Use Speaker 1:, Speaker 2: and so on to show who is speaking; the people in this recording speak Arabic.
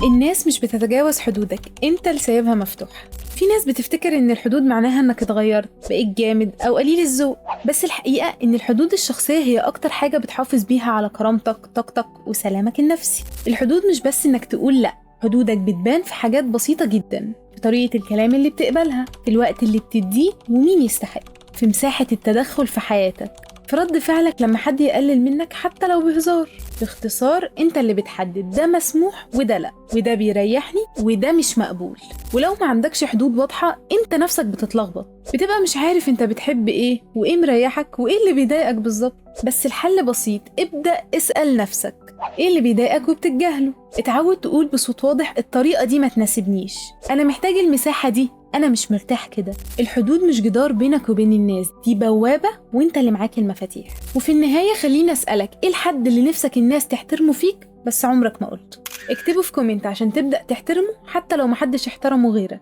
Speaker 1: الناس مش بتتجاوز حدودك، انت اللي سايبها مفتوحة. في ناس بتفتكر ان الحدود معناها انك اتغيرت، بقيت جامد او قليل الذوق، بس الحقيقة ان الحدود الشخصية هي اكتر حاجة بتحافظ بيها على كرامتك، طاقتك وسلامك النفسي. الحدود مش بس انك تقول لا، حدودك بتبان في حاجات بسيطة جدا، في طريقة الكلام اللي بتقبلها، في الوقت اللي بتديه ومين يستحق، في مساحة التدخل في حياتك، في رد فعلك لما حد يقلل منك حتى لو بهزار. باختصار انت اللي بتحدد ده مسموح وده لا، وده بيريحني وده مش مقبول. ولو ما عندكش حدود واضحة انت نفسك بتتلخبط، بتبقى مش عارف انت بتحب ايه وايه مريحك وايه اللي بيضايقك بالظبط. بس الحل بسيط، ابدأ اسأل نفسك ايه اللي بيضايقك وبتتجاهله. اتعود تقول بصوت واضح الطريقة دي ما تناسبنيش، انا محتاج المساحة دي، أنا مش مرتاح كده. الحدود مش جدار بينك وبين الناس، دي بوابة وإنت اللي معاك المفاتيح. وفي النهاية خليني أسألك، إيه الحد اللي نفسك الناس تحترمه فيك بس عمرك ما قلت؟ اكتبه في كومنت عشان تبدأ تحترمه حتى لو محدش احترمه غيرك.